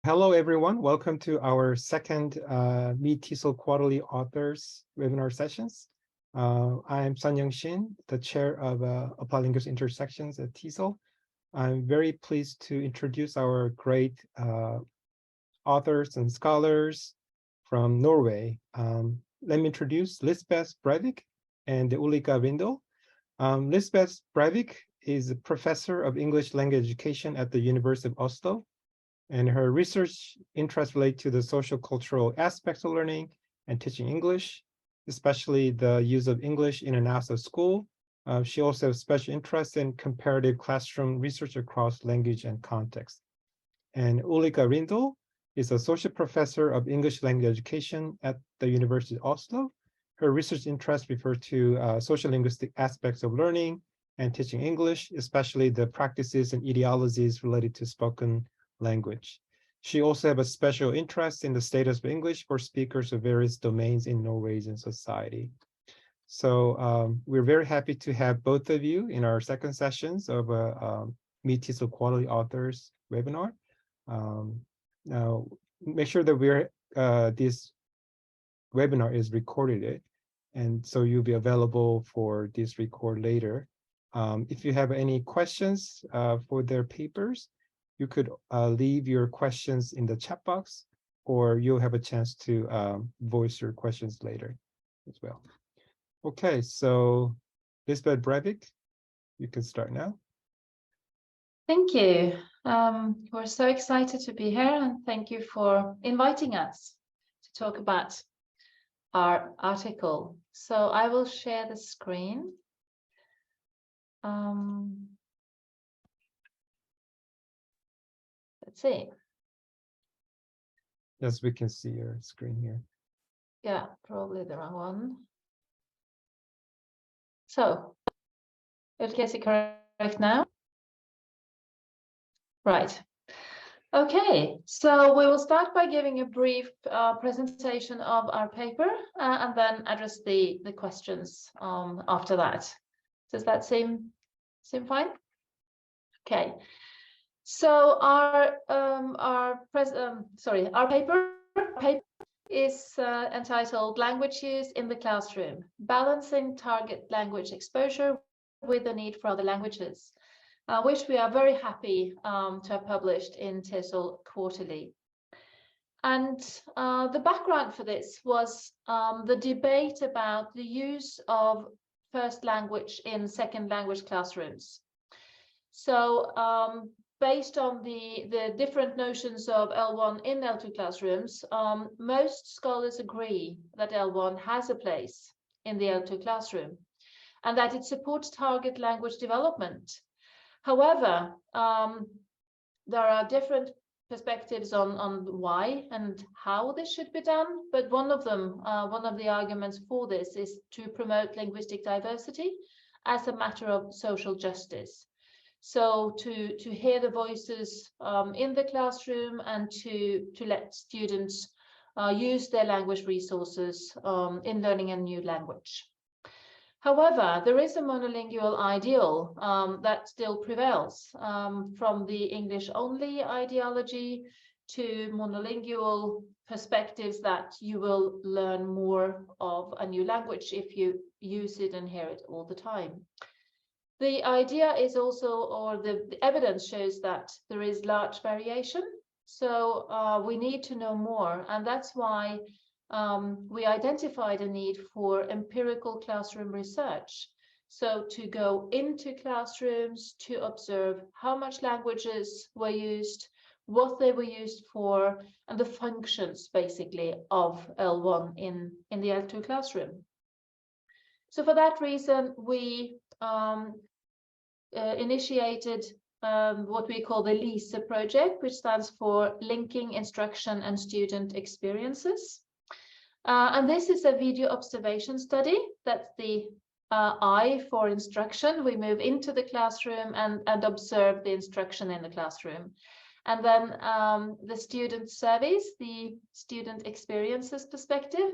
Hello, everyone. Welcome to our second Meet TESOL Quarterly Authors webinar sessions. I'm Sun Young Shin, the chair of Applied Linguistics Intersections at TESOL. I'm very pleased to introduce our great authors and scholars from Norway. Let me introduce Lisbeth Brevik and Ulrika Rindal. Lisbeth Brevik is a professor of English language education at the University of Oslo. And her research interests relate to the social cultural aspects of learning and teaching English, especially the use of English in and out of school. She also has special interest in comparative classroom research across language and context. And Ulrika Rindal is associate professor of English language education at the University of Oslo. Her research interests refer to social linguistic aspects of learning and teaching English, especially the practices and ideologies related to spoken language. She also has a special interest in the status of English for speakers of various domains in Norwegian society. So we're very happy to have both of you in our second sessions of Meet TESOL Quality Authors webinar. Now, make sure that this webinar is recorded, and so you'll be available for this record later. If you have any questions for their papers, you could leave your questions in the chat box, or you'll have a chance to voice your questions later as well. Okay, so Lisbeth Brevik, you can start now. Thank you. We're so excited to be here, and thank you for inviting us to talk about our article. So I will share the screen. Let's see. Yes, we can see your screen here. Yeah, probably the wrong one. So, is it correct now? Right. Okay, so we will start by giving a brief presentation of our paper and then address the questions after that. Does that seem fine? Okay. So our paper is entitled "Language Use in the Classroom: Balancing Target Language Exposure with the Need for Other Languages," which we are very happy to have published in TESOL Quarterly. And the background for this was the debate about the use of first language in second language classrooms. So based on the different notions of L1 in L2 classrooms, most scholars agree that L1 has a place in the L2 classroom and that it supports target language development. However, there are different perspectives on why and how this should be done, but one of the arguments for this is to promote linguistic diversity as a matter of social justice. So to hear the voices in the classroom and to let students use their language resources in learning a new language. However, there is a monolingual ideal that still prevails, from the English-only ideology to monolingual perspectives that you will learn more of a new language if you use it and hear it all the time. The idea is also, or the evidence shows that there is large variation. So we need to know more. And that's why we identified a need for empirical classroom research. So to go into classrooms to observe how much languages were used, what they were used for, and the functions basically of L1 in the L2 classroom. So for that reason, we initiated what we call the ALIS project, which stands for Linking Instruction and Student Experiences. And this is a video observation study. That's the I for instruction. We move into the classroom and observe the instruction in the classroom. And then the student surveys, the student experiences perspective,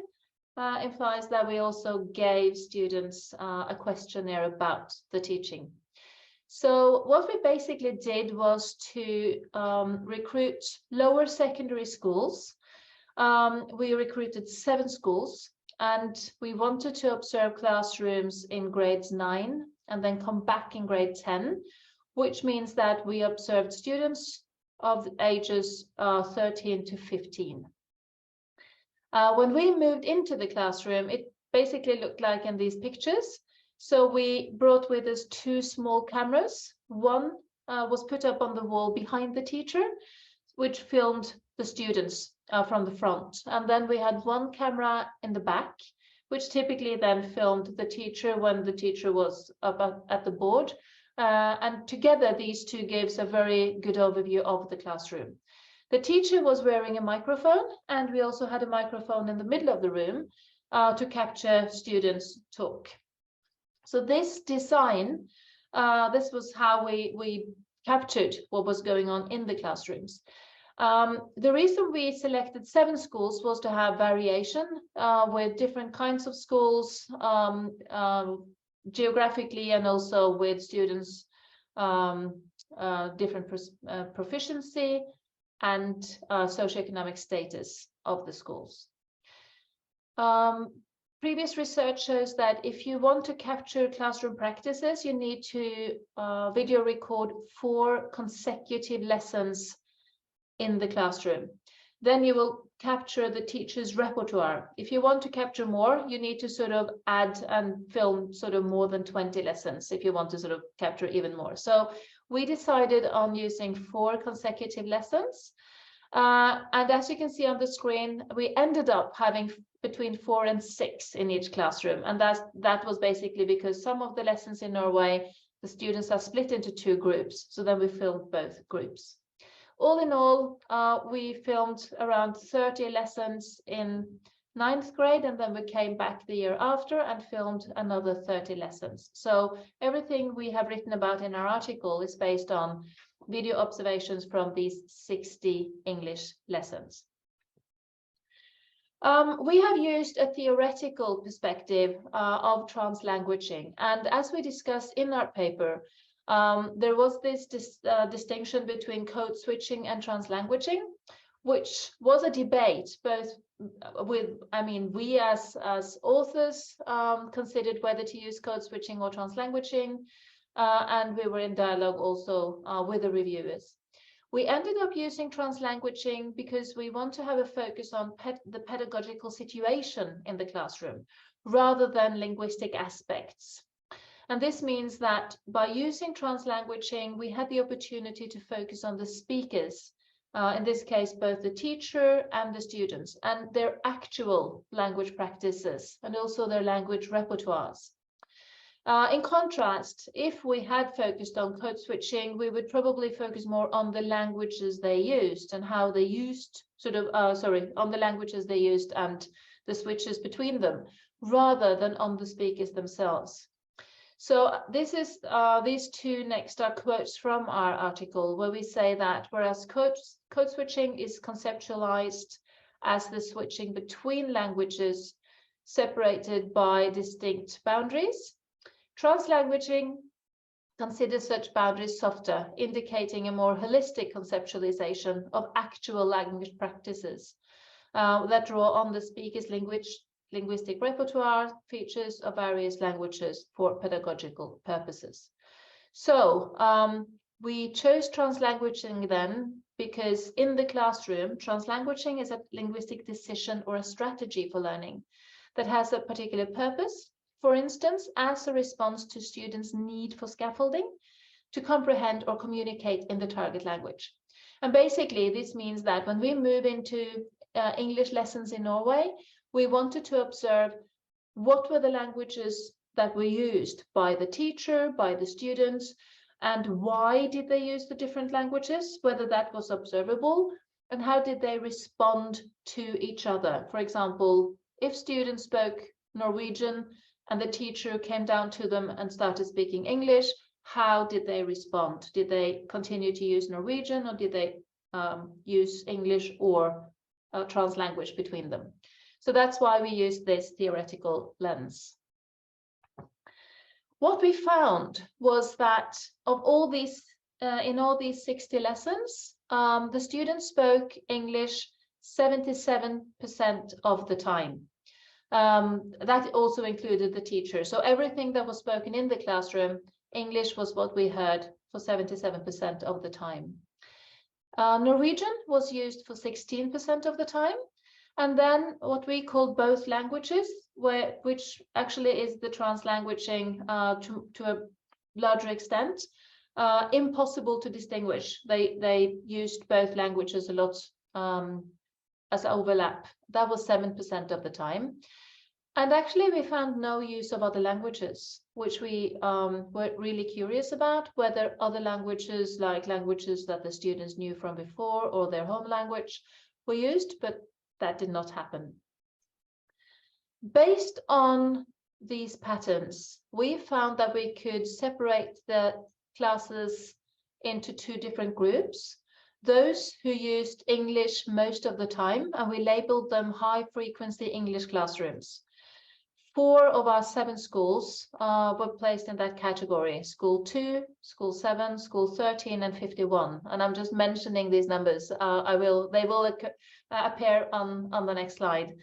implies that we also gave students a questionnaire about the teaching. So what we basically did was to recruit lower secondary schools. We recruited 7 schools, and we wanted to observe classrooms in grades 9 and then come back in grade 10, which means that we observed students of ages 13 to 15. When we moved into the classroom, it basically looked like in these pictures. So we brought with us 2 small cameras. One was put up on the wall behind the teacher, which filmed the students from the front. And then we had 1 camera in the back, which typically then filmed the teacher when the teacher was up at the board. And together, these 2 gives a very good overview of the classroom. The teacher was wearing a microphone, and we also had a microphone in the middle of the room to capture students' talk. So this design, this was how we captured what was going on in the classrooms. The reason we selected 7 schools was to have variation with different kinds of schools, geographically, and also with students' different proficiency and socioeconomic status of the schools. Previous research shows that if you want to capture classroom practices, you need to video record 4 consecutive lessons in the classroom. Then you will capture the teacher's repertoire. If you want to capture more, you need to sort of add and film sort of more than 20 lessons if you want to sort of capture even more. So we decided on using 4 consecutive lessons. And as you can see on the screen, we ended up having between 4 and 6 in each classroom. And that was basically because some of the lessons in Norway, the students are split into 2 groups. So then we filmed both groups. All in all, we filmed around 30 lessons in 9th grade, and then we came back the year after and filmed another 30 lessons. So everything we have written about in our article is based on video observations from these 60 English lessons. We have used a theoretical perspective of translanguaging, and as we discussed in our paper, there was this distinction between code switching and translanguaging, which was a debate both with, we as authors considered whether to use code switching or translanguaging, and we were in dialogue also with the reviewers. We ended up using translanguaging because we want to have a focus on the pedagogical situation in the classroom rather than linguistic aspects. And this means that by using translanguaging, we had the opportunity to focus on the speakers, in this case, both the teacher and the students, and their actual language practices, and also their language repertoires. In contrast, if we had focused on code switching, we would probably focus more on the languages they used and how they used, on the languages they used and the switches between them, rather than on the speakers themselves. So this is these 2 next are quotes from our article, where we say that whereas code switching is conceptualized as the switching between languages separated by distinct boundaries, translanguaging considers such boundaries softer, indicating a more holistic conceptualization of actual language practices that draw on the speaker's linguistic repertoire features of various languages for pedagogical purposes. So we chose translanguaging then because in the classroom, translanguaging is a linguistic decision or a strategy for learning that has a particular purpose, for instance, as a response to students' need for scaffolding to comprehend or communicate in the target language. And basically, this means that when we move into English lessons in Norway, we wanted to observe what were the languages that were used by the teacher, by the students, and why did they use the different languages, whether that was observable, and how did they respond to each other. For example, if students spoke Norwegian and the teacher came down to them and started speaking English, how did they respond? Did they continue to use Norwegian, or did they use English or translanguage between them? So that's why we use this theoretical lens. What we found was that of all these, in all these 60 lessons, the students spoke English 77% of the time. That also included the teacher. So everything that was spoken in the classroom, English was what we heard for 77% of the time. Norwegian was used for 16% of the time. And then what we call both languages, which actually is the TransLanguaging to a larger extent, impossible to distinguish. They used both languages a lot as overlap. That was 7% of the time. And actually, we found no use of other languages, which we were really curious about, whether other languages, like languages that the students knew from before or their home language, were used, but that did not happen. Based on these patterns, we found that we could separate the classes into two different groups. Those who used English most of the time, and we labeled them high-frequency English classrooms. 4 of our 7 schools were placed in that category: School 2, School 7, School 13, and 51. And I'm just mentioning these numbers. They will appear on the next slide.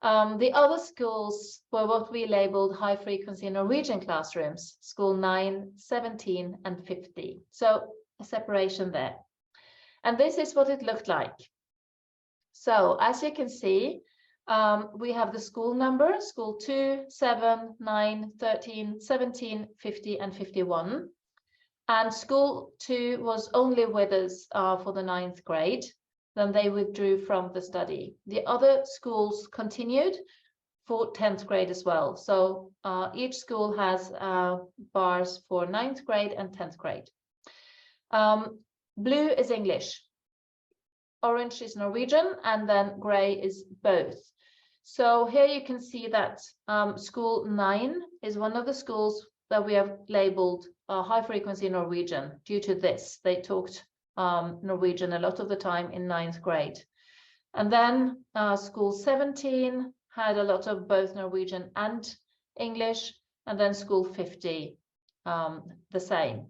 The other schools were what we labeled high-frequency Norwegian classrooms: School 9, 17, and 50. So a separation there. And this is what it looked like. So as you can see, we have the school number: School 2, 7, 9, 13, 17, 50, and 51. And School 2 was only with us for the 9th grade. Then they withdrew from the study. The other schools continued for 10th grade as well. So each school has bars for 9th grade and 10th grade. Blue is English, orange is Norwegian, and then gray is both. So here you can see that School 9 is one of the schools that we have labeled high frequency Norwegian due to this. They talked Norwegian a lot of the time in 9th grade. And then School 17 had a lot of both Norwegian and English, and then School 50 the same.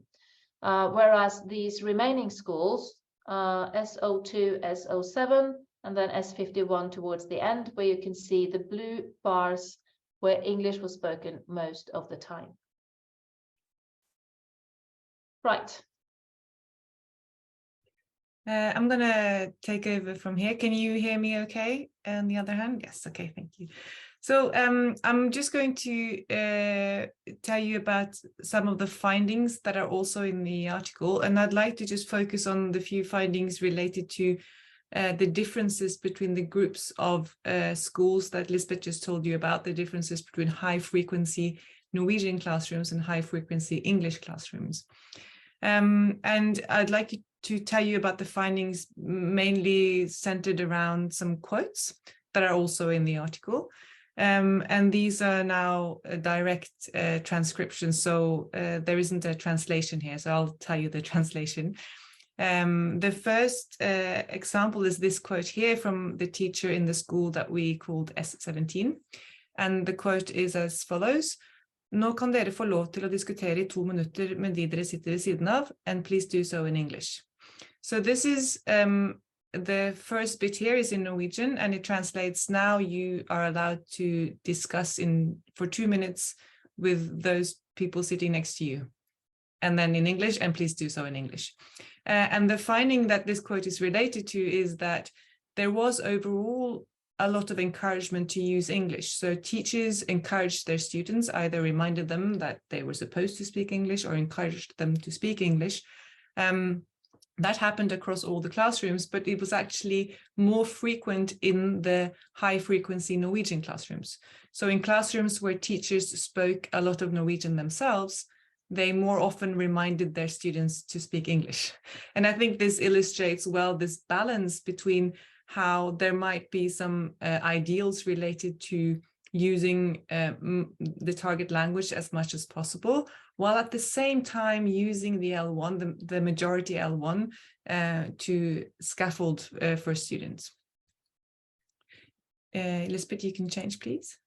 Whereas these remaining schools, SO2, SO7, and then S51 towards the end, where you can see the blue bars where English was spoken most of the time. Right. I'm going to take over from here. Can you hear me okay? On the other hand? Yes. Okay. Thank you. So I'm just going to tell you about some of the findings that are also in the article. And I'd like to just focus on the few findings related to the differences between the groups of schools that Lisbeth just told you about, the differences between high frequency Norwegian classrooms and high frequency English classrooms. And I'd like to tell you about the findings mainly centered around some quotes that are also in the article. And these are now direct transcriptions, so there isn't a translation here, so I'll tell you the translation. The first example is this quote here from the teacher in the school that we called S17. And the quote is as follows: "Nå kan dere få lov til å diskutere I 2 minutter med de dere sitter ved siden av, and please do so in English." So this is the first bit here is in Norwegian, and it translates: "Now you are allowed to discuss for 2 minutes with those people sitting next to you." And then in English, "and please do so in English." And the finding that this quote is related to is that there was overall a lot of encouragement to use English. So teachers encouraged their students, either reminded them that they were supposed to speak English or encouraged them to speak English. That happened across all the classrooms, but it was actually more frequent in the high frequency Norwegian classrooms. So in classrooms where teachers spoke a lot of Norwegian themselves, they more often reminded their students to speak English. And I think this illustrates well this balance between how there might be some ideals related to using the target language as much as possible, while at the same time using the L1, the majority L1, to scaffold for students. Lisbeth, you can change, please.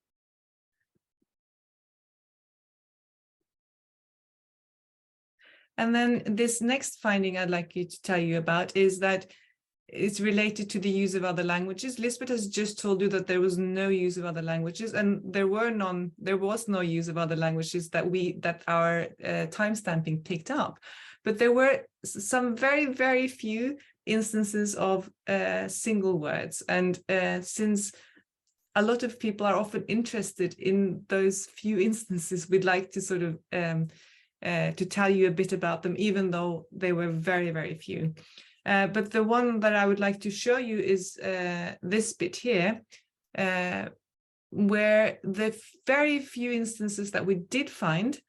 And then this next finding I'd like you to tell you about is that it's related to the use of other languages. Lisbeth has just told you that there was no use of other languages, and there was no use of other languages that our timestamping picked up. But there were some very, very few instances of single words. And since a lot of people are often interested in those few instances, we'd like to sort of to tell you a bit about them, even though they were very, very few. But the one that I would like to show you is this bit here, where the very few instances that we did find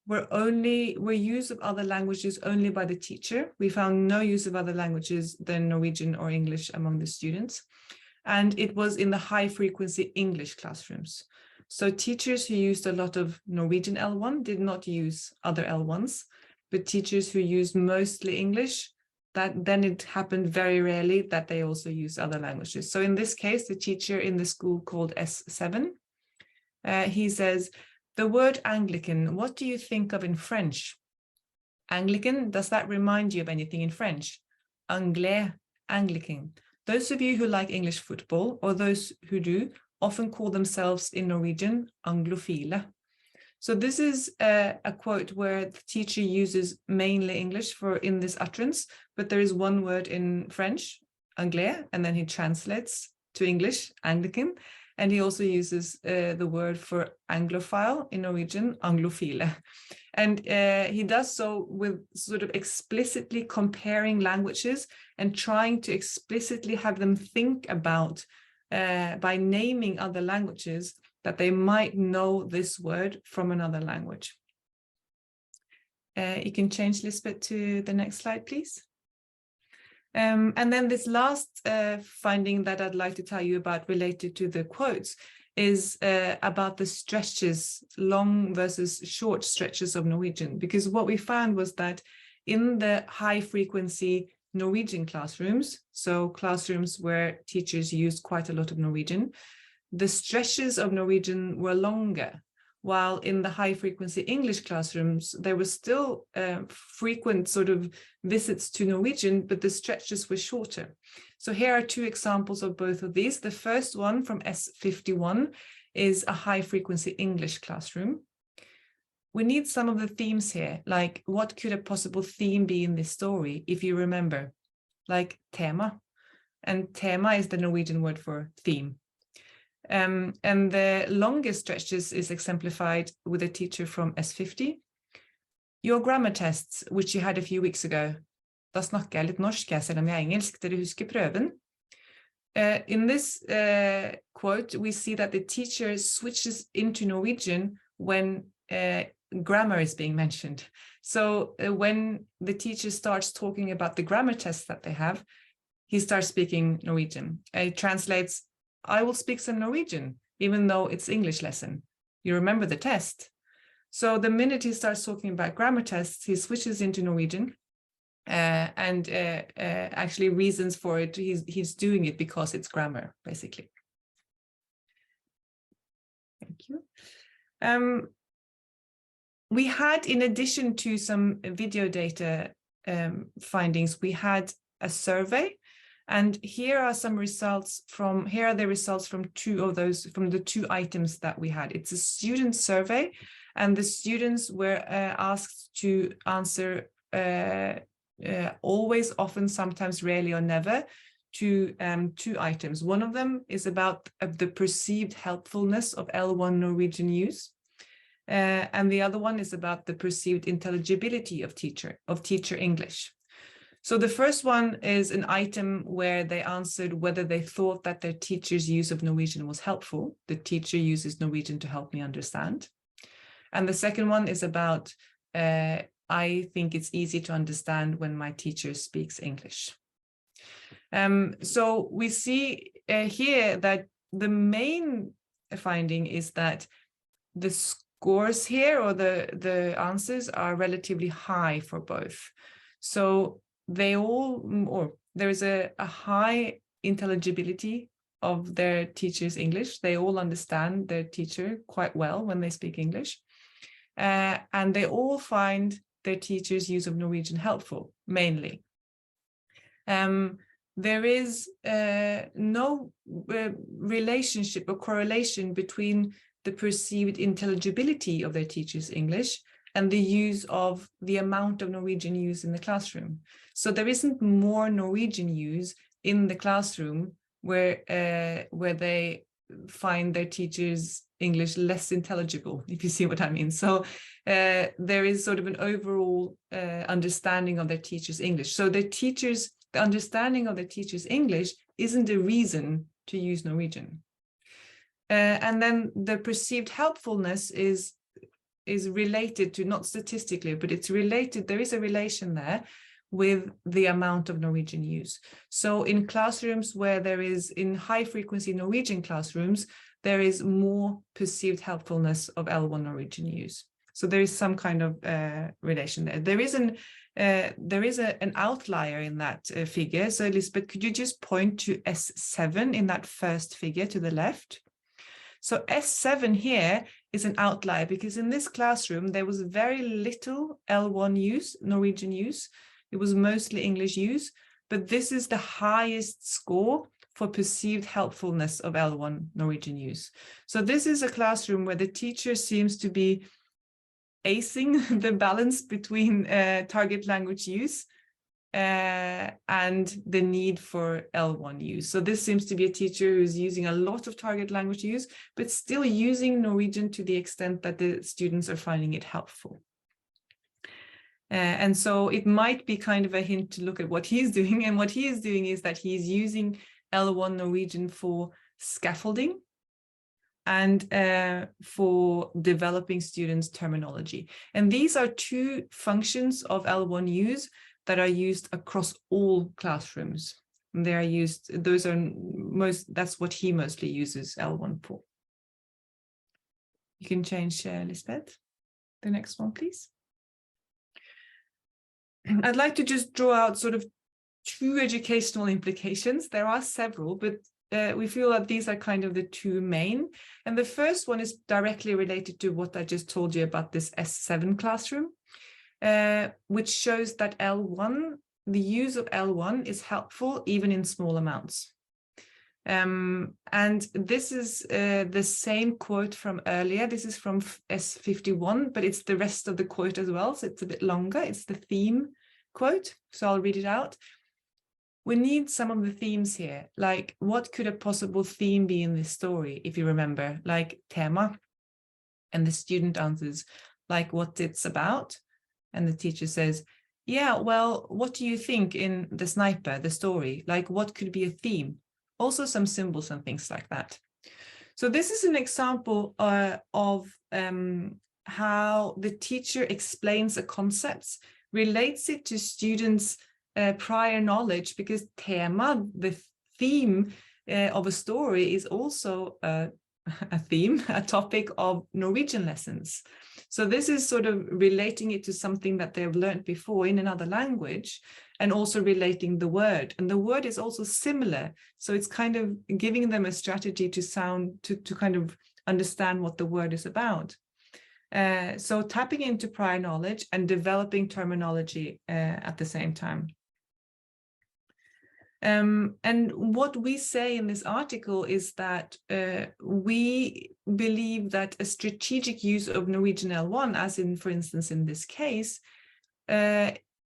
were use of other languages only by the teacher. We found no use of other languages than Norwegian or English among the students. And it was in the high frequency English classrooms. So teachers who used a lot of Norwegian L1 did not use other L1s, but teachers who used mostly English, then it happened very rarely that they also use other languages. So in this case, the teacher in the school called S7, he says, the word Anglican, what do you think of in French? Anglican, does that remind you of anything in French? Anglais, Anglican. Those of you who like English football, or those who do, often call themselves in Norwegian Anglophile. So this is a quote where the teacher uses mainly English in this utterance, but there is one word in French, anglais, and then he translates to English, Anglican, and he also uses the word for Anglophile in Norwegian, Anglophile. And he does so with sort of explicitly comparing languages and trying to explicitly have them think about, by naming other languages, that they might know this word from another language. You can change Lisbeth to the next slide, please. And then this last finding that I'd like to tell you about related to the quotes is about the stretches, long versus short stretches of Norwegian, because what we found was that in the high frequency Norwegian classrooms, so classrooms where teachers used quite a lot of Norwegian, the stretches of Norwegian were longer, while in the high frequency English classrooms, there were still frequent sort of visits to Norwegian, but the stretches were shorter. So here are two examples of both of these. The first one from S51 is a high frequency English classroom. We need some of the themes here, like what could a possible theme be in this story, if you remember, like tema. And tema is the Norwegian word for theme. And the longest stretches is exemplified with a teacher from S50. Your grammar tests, which you had a few weeks ago. Da snakker jeg litt norsk, selv om jeg er engelsk. Dere husker prøven? In this quote, we see that the teacher switches into Norwegian when grammar is being mentioned. So when the teacher starts talking about the grammar tests that they have, he starts speaking Norwegian. It translates, I will speak some Norwegian, even though it's English lesson. You remember the test. So the minute he starts talking about grammar tests, he switches into Norwegian and actually reasons for it. He's doing it because it's grammar, basically. Thank you. We had, in addition to some video data findings, we had a survey. And here are some results from, here are the results from two of those, from the two items that we had. It's a student survey, and the students were asked to answer always, often, sometimes, rarely, or never to two items. One of them is about the perceived helpfulness of L1 Norwegian use. And the other one is about the perceived intelligibility of teacher English. So the first one is an item where they answered whether they thought that their teacher's use of Norwegian was helpful. The teacher uses Norwegian to help me understand. And the second one is about, I think it's easy to understand when my teacher speaks English. So we see here that the main finding is that the scores here, or the answers, are relatively high for both. So they all, or there is a high intelligibility of their teacher's English. They all understand their teacher quite well when they speak English. And they all find their teachers' use of Norwegian helpful, mainly. There is no relationship or correlation between the perceived intelligibility of their teachers' English and the use of the amount of Norwegian use in the classroom. So there isn't more Norwegian use in the classroom where they find their teachers' English less intelligible, if you see what I mean. So there is sort of an overall understanding of their teachers' English. So the understanding of their teachers' English isn't a reason to use Norwegian. And then the perceived helpfulness is related to, not statistically, but it's related, there is a relation there with the amount of Norwegian use. So in classrooms where there is, in high frequency Norwegian classrooms, there is more perceived helpfulness of L1 Norwegian use. So there is some kind of relation there. There is an outlier in that figure. So Lisbeth, could you just point to S7 in that first figure to the left? So S7 here is an outlier because in this classroom, there was very little L1 use, Norwegian use. It was mostly English use, but this is the highest score for perceived helpfulness of L1 Norwegian use. So this is a classroom where the teacher seems to be acing the balance between target language use and the need for L1 use. So this seems to be a teacher who's using a lot of target language use, but still using Norwegian to the extent that the students are finding it helpful. And so it might be kind of a hint to look at what he's doing. And what he is doing is that he's using L1 Norwegian for scaffolding and for developing students' terminology. And these are two functions of L1 use that are used across all classrooms. And they are used, that's what he mostly uses L1 for. You can change, Lisbeth. The next one, please. I'd like to just draw out sort of two educational implications. There are several, but we feel that these are kind of the two main. And the first one is directly related to what I just told you about this S7 classroom, which shows that L1, the use of L1 is helpful even in small amounts. And this is the same quote from earlier. This is from S51, but it's the rest of the quote as well. So it's a bit longer. It's the theme quote. So I'll read it out. We need some of the themes here. Like, what could a possible theme be in this story? If you remember, like tema. And the student answers, like what it's about. And the teacher says, yeah, well, what do you think in The Sniper, the story? Like, what could be a theme? Also some symbols and things like that. So this is an example of how the teacher explains a concept, relates it to students' prior knowledge, because tema, the theme of a story, is also a theme, a topic of Norwegian lessons. So this is sort of relating it to something that they've learned before in another language, and also relating the word. And the word is also similar. So it's kind of giving them a strategy to kind of understand what the word is about. So tapping into prior knowledge and developing terminology at the same time. And what we say in this article is that we believe that a strategic use of Norwegian L1, as in, for instance, in this case,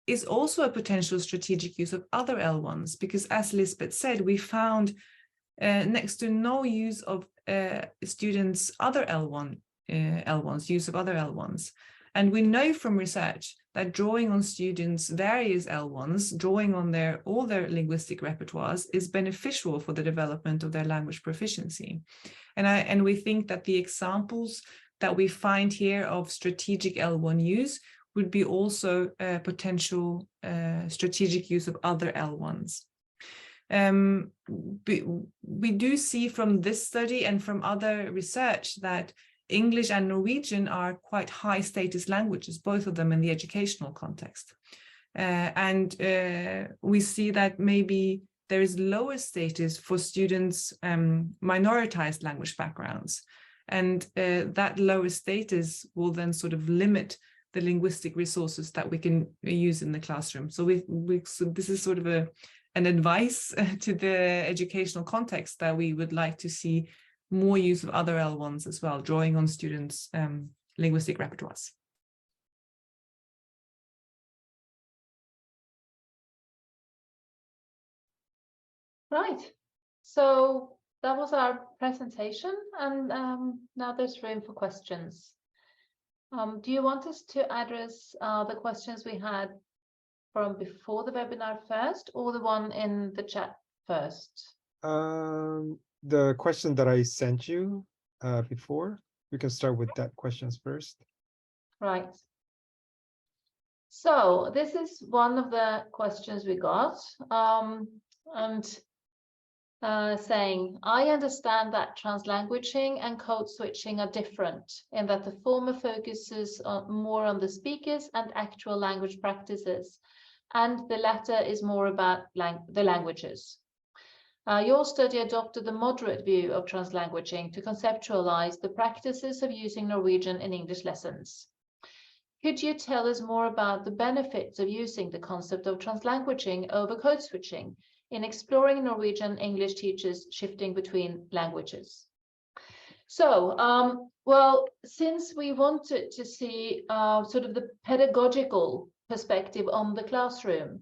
is also a potential strategic use of other L1s, because as Lisbeth said, we found next to no use of students' other L1s, use of other L1s. And we know from research that drawing on students' various L1s, drawing on all their linguistic repertoires, is beneficial for the development of their language proficiency. And we think that the examples that we find here of strategic L1 use would be also a potential strategic use of other L1s. We do see from this study and from other research that English and Norwegian are quite high status languages, both of them in the educational context. And we see that maybe there is lower status for students' minoritized language backgrounds. And that lower status will then sort of limit the linguistic resources that we can use in the classroom. So so this is sort of an advice to the educational context that we would like to see more use of other L1s as well, drawing on students' linguistic repertoires. Right. So that was our presentation, and now there's room for questions. Do you want us to address the questions we had from before the webinar first, or the one in the chat first? The question that I sent you before, we can start with that questions first. Right. So this is one of the questions we got, and saying, I understand that translanguaging and code switching are different in that the former focuses more on the speakers and actual language practices, and the latter is more about the languages. Your study adopted the moderate view of translanguaging to conceptualize the practices of using Norwegian in English lessons. Could you tell us more about the benefits of using the concept of translanguaging over code switching in exploring Norwegian English teachers shifting between languages? So, well, since we wanted to see sort of the pedagogical perspective on the classroom,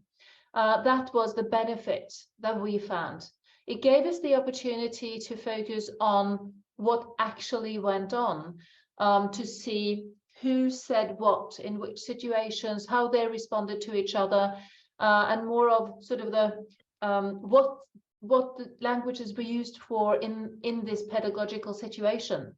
that was the benefit that we found. It gave us the opportunity to focus on what actually went on, to see who said what in which situations, how they responded to each other, and more of sort of the what the languages were used for in this pedagogical situation,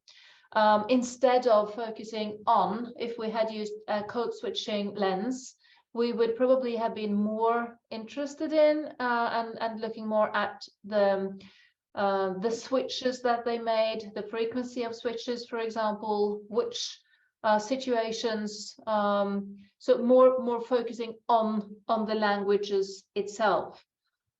instead of focusing on, if we had used a code switching lens, we would probably have been more interested in and looking more at the switches that they made, the frequency of switches, for example, which situations, so more focusing on the languages itself.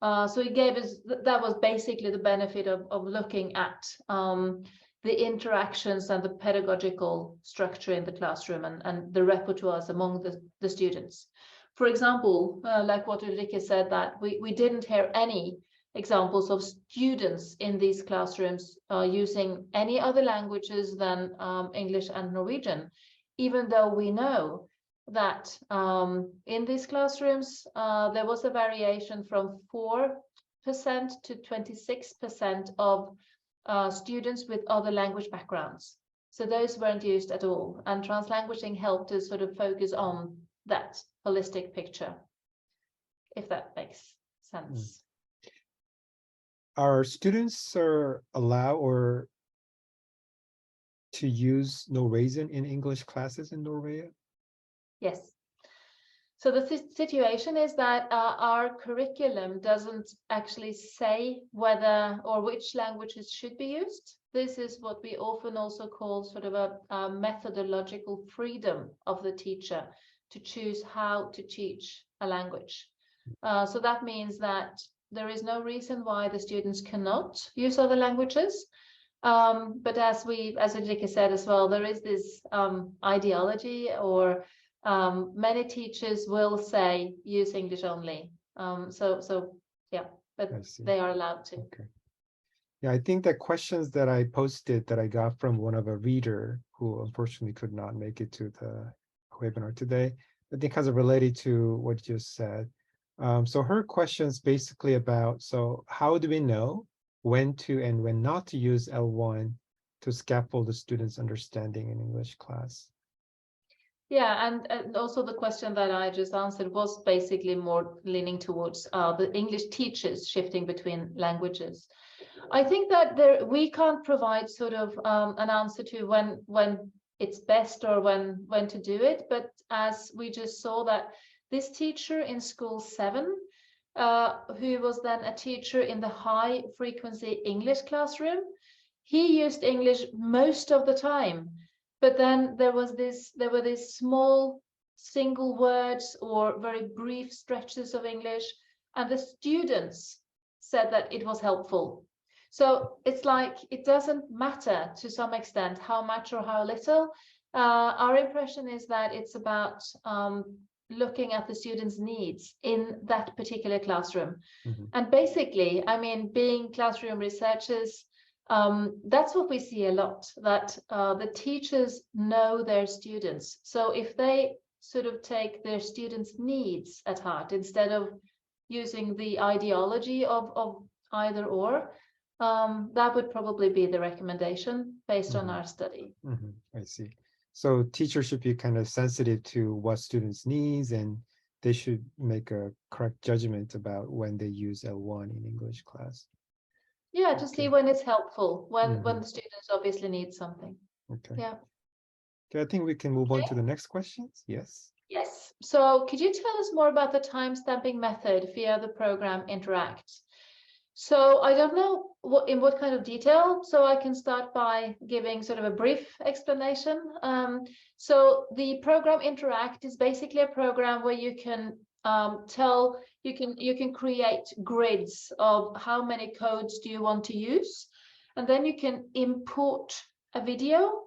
So it gave us, that was basically the benefit of looking at the interactions and the pedagogical structure in the classroom and the repertoires among the students. For example, like what Ulrike said, that we didn't hear any examples of students in these classrooms using any other languages than English and Norwegian, even though we know that in these classrooms there was a variation from 4% to 26% of students with other language backgrounds. So those weren't used at all, and translanguaging helped us sort of focus on that holistic picture, if that makes sense. Are students allowed to use Norwegian in English classes in Norway? Yes. So the situation is that our curriculum doesn't actually say whether or which languages should be used. This is what we often also call sort of a methodological freedom of the teacher to choose how to teach a language. So that means that there is no reason why the students cannot use other languages. But as Ulrike said as well, there is this ideology, or many teachers will say use English only. So yeah, but they are allowed to. Okay. Yeah, I think the questions that I posted that I got from one of a reader who unfortunately could not make it to the webinar today, I think has related to what you just said. So her question is basically about, so how do we know when to and when not to use L1 to scaffold the students' understanding in English class? Yeah, and also the question that I just answered was basically more leaning towards the English teachers shifting between languages. I think that we can't provide sort of an answer to when it's best or when to do it, but as we just saw that this teacher in school 7, who was then a teacher in the high frequency English classroom, he used English most of the time. But then there were these small single words or very brief stretches of English, and the students said that it was helpful. So it's like it doesn't matter to some extent how much or how little, our impression is that it's about looking at the students' needs in that particular classroom. And basically, I mean, being classroom researchers, that's what we see a lot, that the teachers know their students. So if they sort of take their students' needs at heart instead of using the ideology of either or, that would probably be the recommendation based on our study. I see. So teachers should be kind of sensitive to what students' needs, and they should make a correct judgment about when they use L1 in English class. Yeah, to see when it's helpful, when Mhm. the students obviously need something. Okay. Yeah. Okay, I think we can move on to the next questions. Yes. Yes. So could you tell us more about the time-stamping method via the program Interact? So I don't know in what kind of detail, so I can start by giving sort of a brief explanation. So the program Interact is basically a program where you can you can create grids of how many codes do you want to use, and then you can import a video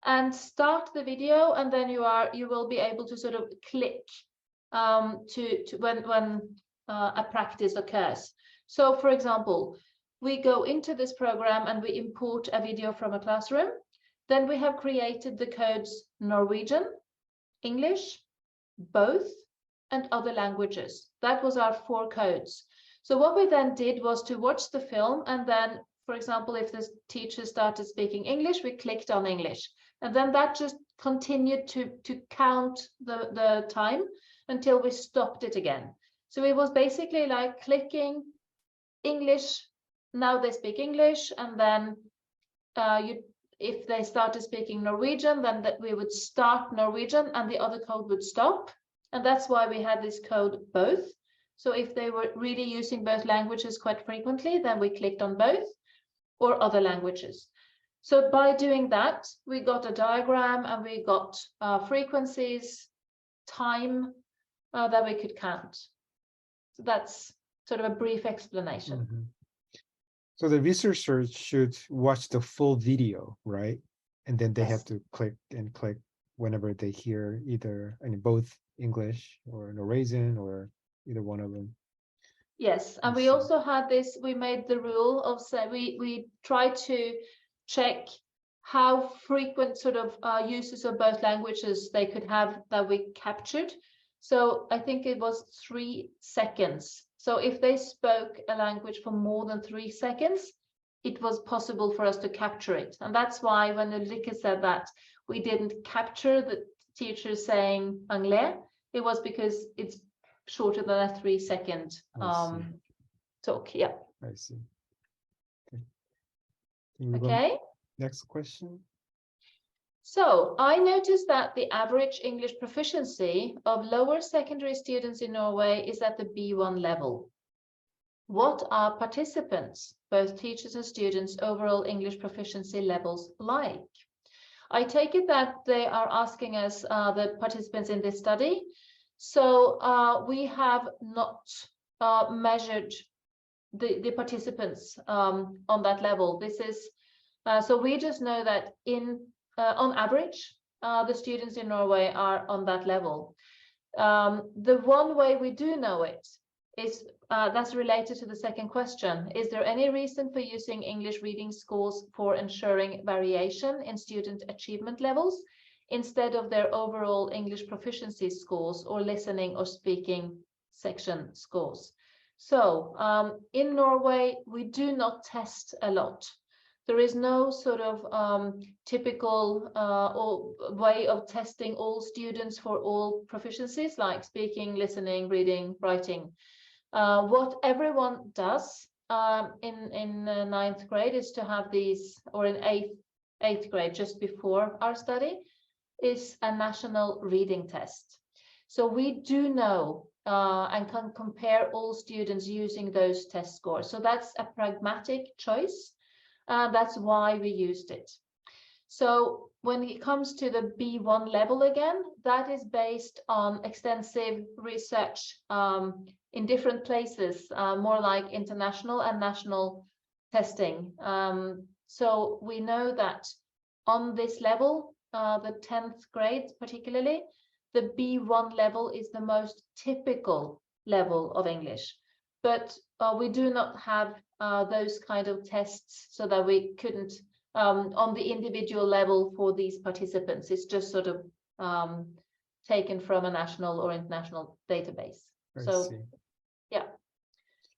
and start the video, and then you will be able to sort of click to when a practice occurs. So, for example, we go into this program and we import a video from a classroom. Then we have created the codes Norwegian, English, both, and other languages. That was our 4 codes. So what we then did was to watch the film, and then, for example, if the teacher started speaking English, we clicked on English. And then that just continued to count the time until we stopped it again. So it was basically like clicking English, now they speak English, and then if they started speaking Norwegian, then that we would start Norwegian and the other code would stop. And that's why we had this code both. So if they were really using both languages quite frequently, then we clicked on both or other languages. So by doing that, we got a diagram and we got frequencies, time that we could count. So that's sort of a brief explanation. So the researchers should watch the full video, right? And then they Yes. have to click whenever they hear either both English or Norwegian or either one of them. Yes, and we also had this, we made the rule of, say, we tried to check how frequent sort of uses of both languages they could have that we captured. So I think it was 3 seconds. So if they spoke a language for more than 3 seconds, it was possible for us to capture it. And that's why when Ulrike said that we didn't capture the teacher saying anglais, it was because it's shorter than a 3 second talk. Yeah. I see. Okay. Next question. So I noticed that the average English proficiency of lower secondary students in Norway is at the B1 level. What are participants, both teachers and students, overall English proficiency levels like? I take it that they are asking us, the participants in this study. So we have not measured the participants on that level. This is so we just know that on average, the students in Norway are on that level. The one way we do know it is that's related to the second question. Is there any reason for using English reading scores for ensuring variation in student achievement levels instead of their overall English proficiency scores or listening or speaking section scores? So in Norway, we do not test a lot. There is no sort of typical way of testing all students for all proficiencies like speaking, listening, reading, writing. What everyone does in 9th grade is to have these, or in 8th grade, just before our study, is a national reading test. So we do know and can compare all students using those test scores. So that's a pragmatic choice. That's why we used it. So when it comes to the B1 level again, that is based on extensive research in different places, more like international and national testing. So we know that on this level, the 10th grade particularly, the B1 level is the most typical level of English. But we do not have those kind of tests so that we couldn't, on the individual level for these participants, it's just sort of taken from a national or international database. Yeah,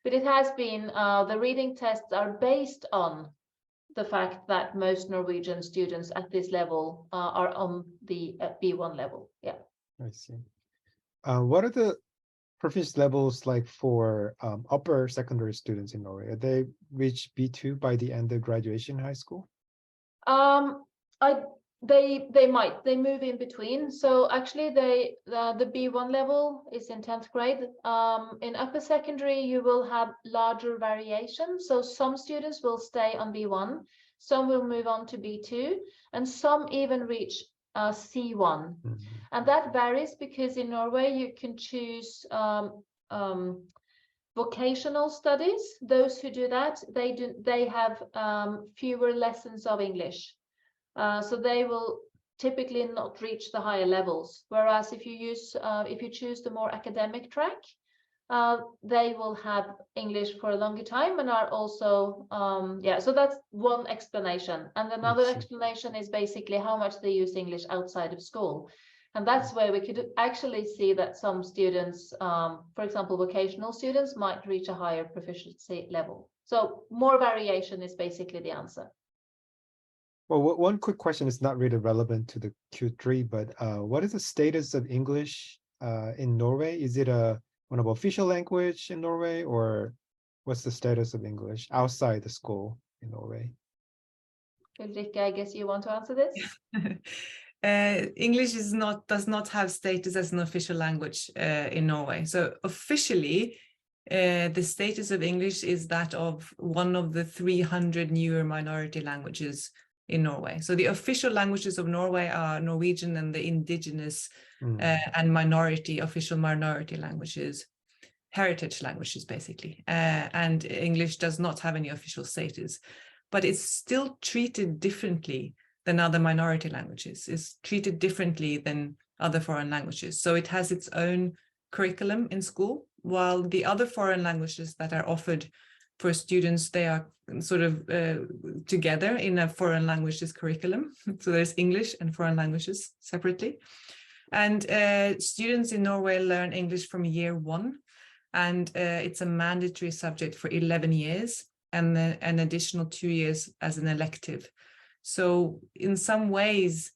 but it has been, the reading tests are based on the fact that most Norwegian students at this level are on the B1 level. Yeah. I see. What are the proficiency levels like for upper secondary students in Norway? Are they reach B2 by the end of graduation high school? They might. They move in between. So actually, the B1 level is in 10th grade. In upper secondary, you will have larger variation. So some students will stay on B1, some will move on to B2, and some even reach C1. And that varies because in Norway you can choose vocational studies. Those who do that, they have fewer lessons of English. So they will typically not reach the higher levels. Whereas if you choose the more academic track, they will have English for a longer time and are also, yeah, so that's one explanation. And another explanation is basically how much they use English outside of school. And that's where we could actually see that some students, for example, vocational students might reach a higher proficiency level. So more variation is basically the answer. Well, one quick question is not really relevant to the Q3, but what is the status of English in Norway? Is it one of official language in Norway, or what's the status of English outside the school in Norway? Ulrika, I guess you want to answer this? English does not have status as an official language in Norway. So officially, the status of English is that of one of the 300 newer minority languages in Norway. So the official languages of Norway are Norwegian and the indigenous and official minority languages, heritage languages, basically. And English does not have any official status, but it's still treated differently than other minority languages. It's treated differently than other foreign languages. So it has its own curriculum in school, while the other foreign languages that are offered for students, they are sort of together in a foreign languages curriculum. So there's English and foreign languages separately. And students in Norway learn English from year 1, and it's a mandatory subject for 11 years, and then an additional 2 years as an elective. So in some ways,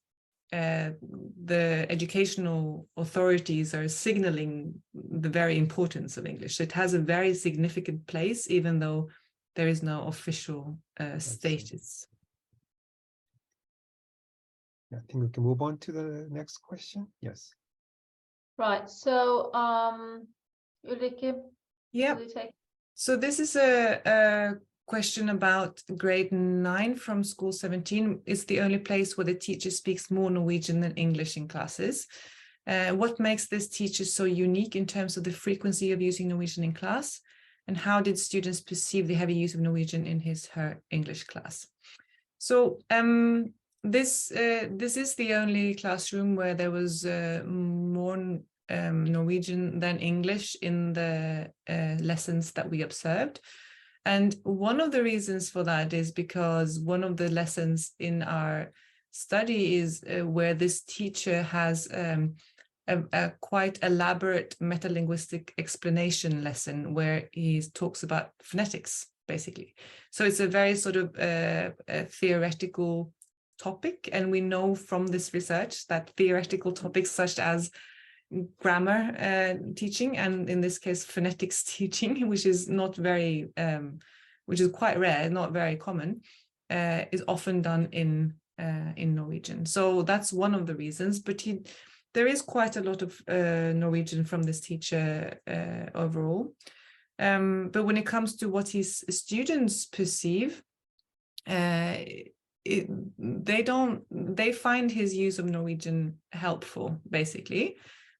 the educational authorities are signaling the very importance of English. It has a very significant place, even though there is no official status. I think we can move on to the next question. Yes. Right. So, Ulrike, yeah. So this is a question about grade 9 from school 17. It's the only place where the teacher speaks more Norwegian than English in classes. What makes this teacher so unique in terms of the frequency of using Norwegian in class? And how did students perceive the heavy use of Norwegian in her English class? So this is the only classroom where there was more Norwegian than English in the lessons that we observed. And one of the reasons for that is because one of the lessons in our study is where this teacher has a quite elaborate metalinguistic explanation lesson where he talks about phonetics, basically. So it's a very sort of a theoretical topic. And we know from this research that theoretical topics such as grammar teaching, and in this case phonetics teaching, which is not very which is quite rare, not very common, is often done in Norwegian. So that's one of the reasons, but there is quite a lot of Norwegian from this teacher overall, but when it comes to what his students perceive, they find his use of Norwegian helpful, basically.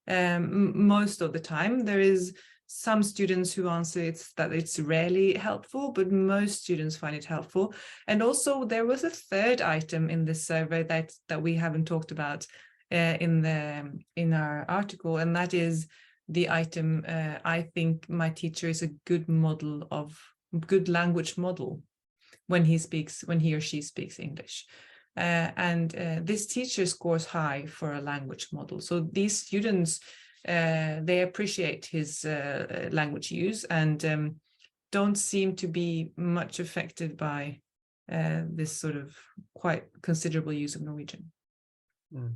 Most of the time. There is some students who answer that it's rarely helpful, but most students find it helpful. And also there was a third item in this survey that we haven't talked about in our article, and that is the item, I think my teacher is a good language model when he or she speaks English. This teacher scores high for a language model. So these students, they appreciate his language use and don't seem to be much affected by this sort of quite considerable use of Norwegian. Mm.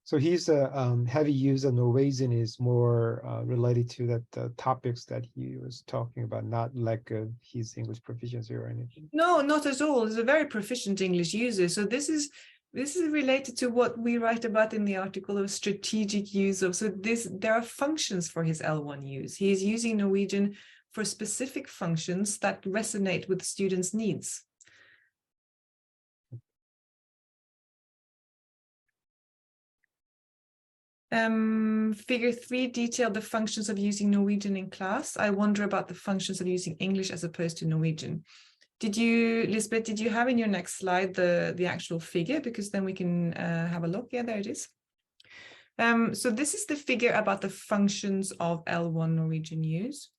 So he's a heavy use of Norwegian is more related to the topics that he was talking about, not lack of his English proficiency or anything. No, not at all. He's a very proficient English user. So this is related to what we write about in the article of strategic use of. So there are functions for his L1 use. He is using Norwegian for specific functions that resonate with students' needs. Figure 3 detailed the functions of using Norwegian in class. I wonder about the functions of using English as opposed to Norwegian. Lisbeth, did you have in your next slide the actual figure? Because then we can have a look. Yeah, there it is. So this is the figure about the functions of L1 Norwegian use.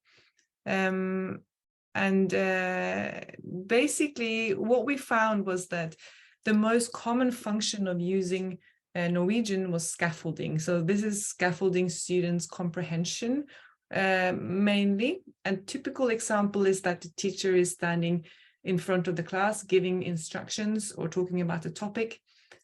Basically what we found was that the most common function of using Norwegian was scaffolding. So this is scaffolding students' comprehension mainly. And typical example is that the teacher is standing in front of the class giving instructions or talking about a topic.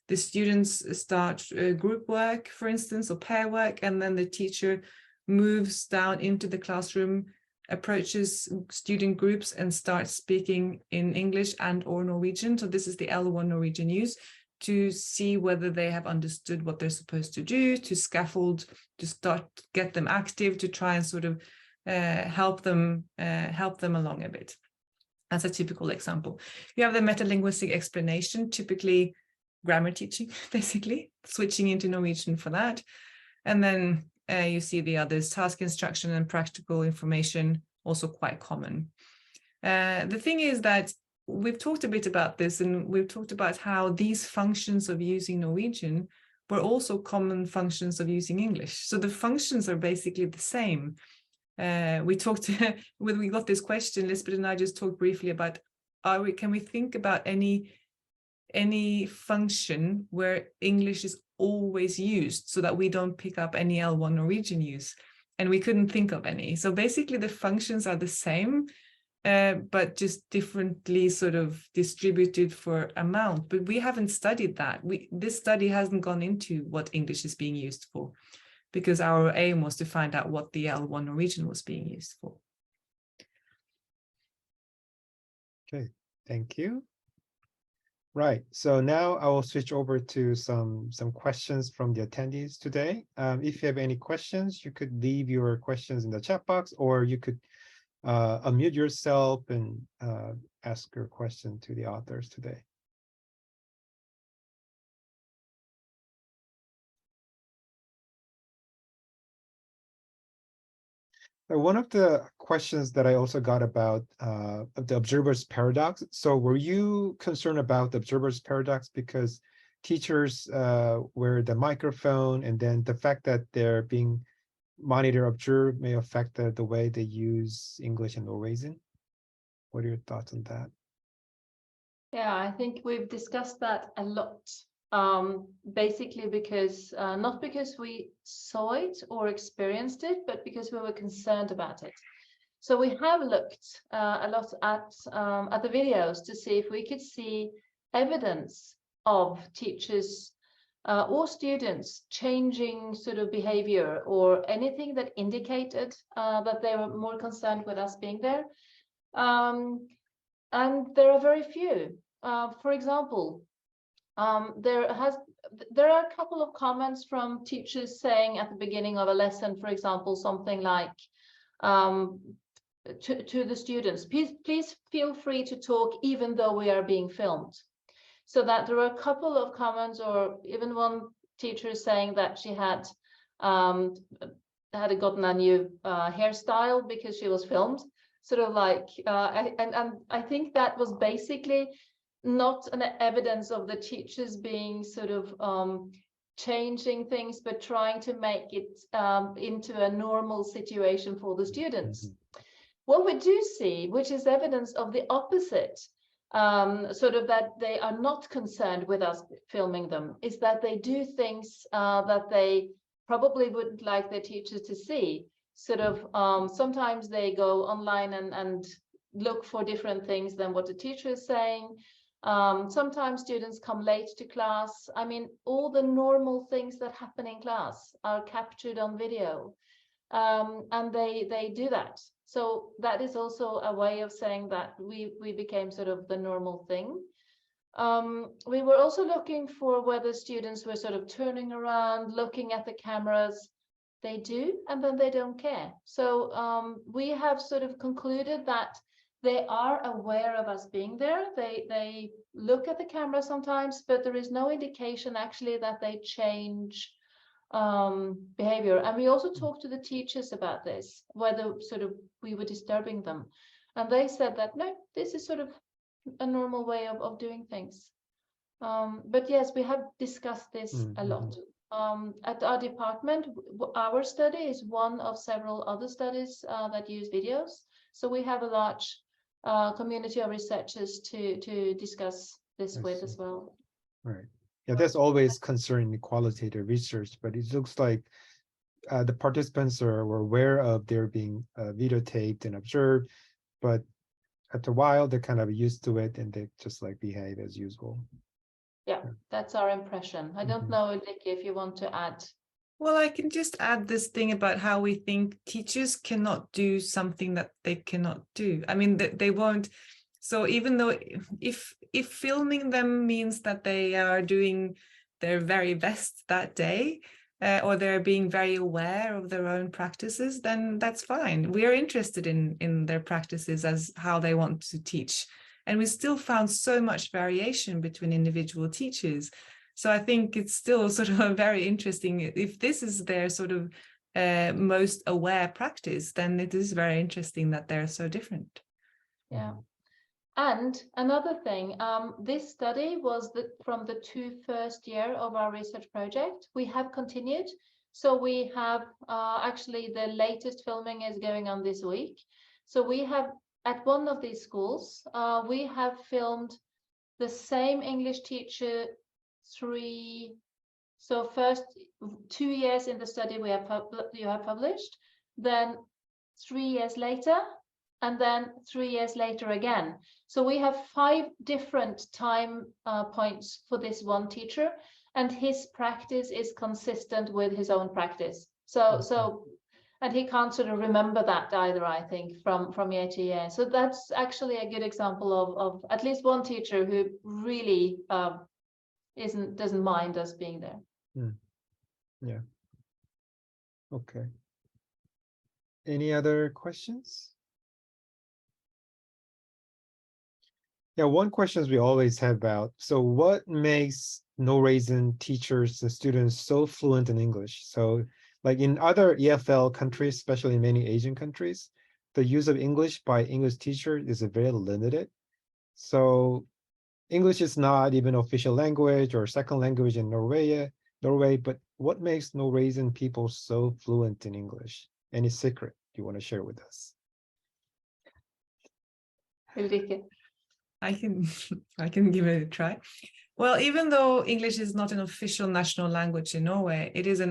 The students start group work, for instance, or pair work, and then the teacher moves down into the classroom, approaches student groups and starts speaking in English and or Norwegian. So this is the L1 Norwegian use, to see whether they have understood what they're supposed to do, to scaffold, to get them active, to try and sort of help them along a bit. That's a typical example. You have the metalinguistic explanation, typically grammar teaching, basically, switching into Norwegian for that. And then you see the others, task instruction and practical information, also quite common. The thing is that we've talked a bit about this, and we've talked about how these functions of using Norwegian were also common functions of using English. So the functions are basically the same. We got this question, Lisbeth and I just talked briefly about, can we think about any function where English is always used so that we don't pick up any L1 Norwegian use? And we couldn't think of any. So basically the functions are the same, but just differently sort of distributed for amount. But we haven't studied that. This study hasn't gone into what English is being used for, because our aim was to find out what the L1 Norwegian was being used for. Okay, thank you. Right, so now I will switch over to some questions from the attendees today. If you have any questions, you could leave your questions in the chat box, or you could unmute yourself and ask your question to the authors today. One of the questions that I also got about the observer's paradox. So were you concerned about the observer's paradox because teachers wear the microphone, and then the fact that they're being monitor observed may affect the way they use English and Norwegian? What are your thoughts on that? Yeah, I think we've discussed that a lot. Basically because not because we saw it or experienced it, but because we were concerned about it. So we have looked a lot at the videos to see if we could see evidence of teachers or students changing sort of behavior or anything that indicated that they were more concerned with us being there. And there are very few. For example, there are a couple of comments from teachers saying at the beginning of a lesson, for example, something like to the students, please feel free to talk even though we are being filmed. So that there are a couple of comments, or even one teacher saying that she had had gotten a new hairstyle because she was filmed, sort of like, and I think that was basically not an evidence of the teachers being sort of changing things, but trying to make it into a normal situation for the students. What we do see, which is evidence of the opposite, sort of that they are not concerned with us filming them, is that they do things that they probably would like their teachers to see. Sort of sometimes they go online and look for different things than what the teacher is saying. Sometimes students come late to class. I mean, all the normal things that happen in class are captured on video, and they do that. So that is also a way of saying that we became sort of the normal thing. We were also looking for whether students were sort of turning around, looking at the cameras. They do, and then they don't care. So we have sort of concluded that they are aware of us being there. They look at the camera sometimes, but there is no indication actually that they change behavior. And we also talked to the teachers about this, whether sort of we were disturbing them. And they said that, no, this is sort of a normal way of doing things. But yes, we have discussed this a lot. At our department, our study is one of several other studies that use videos. So we have a large community of researchers to discuss this with as well. Right. Yeah, there's always concern in qualitative research, but it looks like the participants were aware of their being videotaped and observed, but after a while they're kind of used to it and they just like behave as usual. Yeah, that's our impression. I don't know, Ulrike, if you want to add. Well, I can just add this thing about how we think teachers cannot do something that they cannot do. I mean, they won't. So even though if filming them means that they are doing their very best that day, or they're being very aware of their own practices, then that's fine. We are interested in their practices as how they want to teach. And we still found so much variation between individual teachers. So I think it's still sort of very interesting. If this is their sort of most aware practice, then it is very interesting that they're so different. Yeah. And another thing, this study was from the first year of our research project. We have continued. So we have actually the latest filming is going on this week. So we have at one of these schools, we have filmed the same English teacher so first 2 years in the study you have published, then 3 years later, and then 3 years later again. So we have 5 different time points for this one teacher, and his practice is consistent with his own practice. So and he can't sort of remember that either, I think, from year to year. So that's actually a good example of at least one teacher who really doesn't mind us being there. Yeah. Okay. Any other questions? Yeah, one question we always have about, so what makes Norwegian teachers and students so fluent in English? So like in other EFL countries, especially in many Asian countries, the use of English by English teachers is very limited. So English is not even official language or second language in Norway, but what makes Norwegian people so fluent in English? Any secret you want to share with us? Ulrike. I can give it a try. Well, even though English is not an official national language in Norway, it is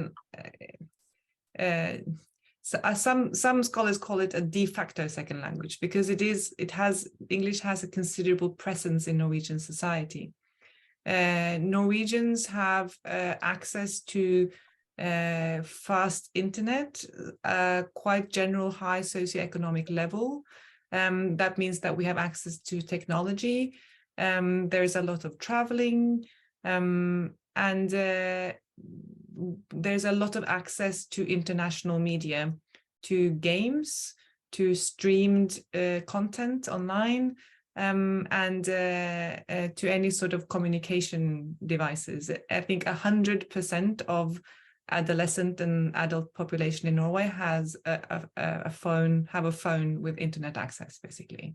some scholars call it a de facto second language because English has a considerable presence in Norwegian society. Norwegians have access to fast internet, quite general high socioeconomic level. That means that we have access to technology. There's a lot of traveling, and there's a lot of access to international media, to games, to streamed content online, and to any sort of communication devices. I think 100% of adolescent and adult population in Norway has a phone with internet access, basically.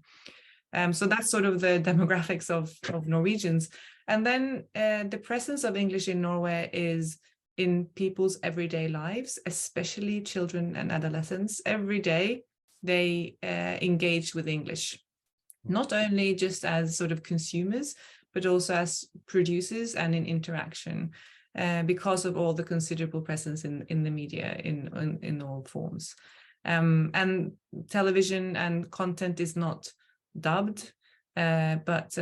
So that's sort of the demographics of Norwegians. And then the presence of English in Norway is in people's everyday lives, especially children and adolescents. Every day they engage with English, not only just as sort of consumers, but also as producers and in interaction, because of all the considerable presence in the media in all forms. And television and content is not dubbed, but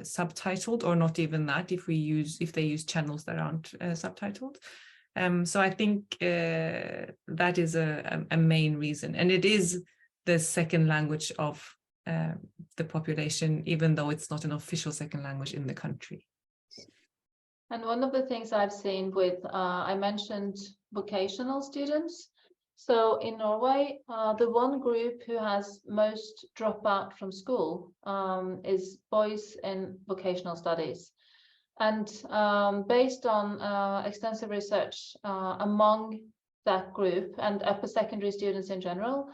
subtitled, or not even that if they use channels that aren't subtitled. So I think that is a main reason, and it is the second language of the population, even though it's not an official second language in the country. And one of the things I've seen with, I mentioned vocational students. So in Norway, the one group who has most dropout from school is boys in vocational studies. And based on extensive research among that group and upper secondary students in general,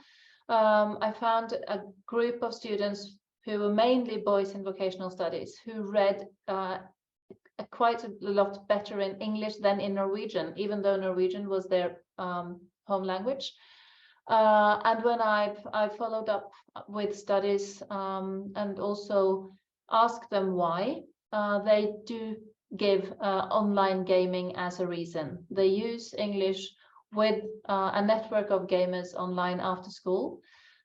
I found a group of students who were mainly boys in vocational studies who read quite a lot better in English than in Norwegian, even though Norwegian was their home language. And when I've followed up with studies and also asked them why, they do give online gaming as a reason. They use English with a network of gamers online after school,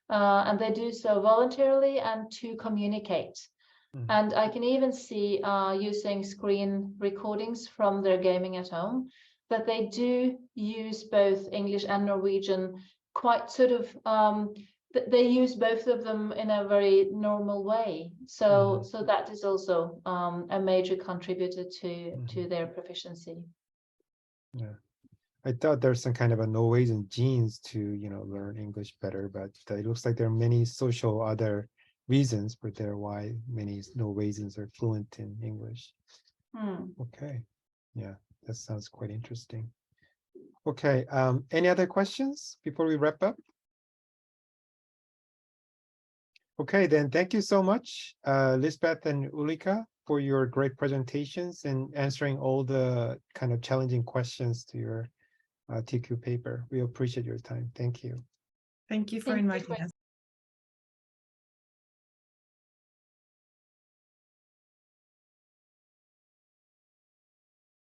and they do so voluntarily and to communicate. And I can even see using screen recordings from their gaming at home that they do use both English and Norwegian quite sort of, they use both of them in a very normal way. So that is also a major contributor to their proficiency. Yeah, I thought there's some kind of a Norwegian genes to, learn English better, but it looks like there are many social other reasons for why many Norwegians are fluent in English. Okay, yeah, that sounds quite interesting. Okay, any other questions before we wrap up? Okay, then thank you so much, Lisbeth and Ulrika, for your great presentations and answering all the kind of challenging questions to your TQ paper. We appreciate your time. Thank you. Thank you for inviting us.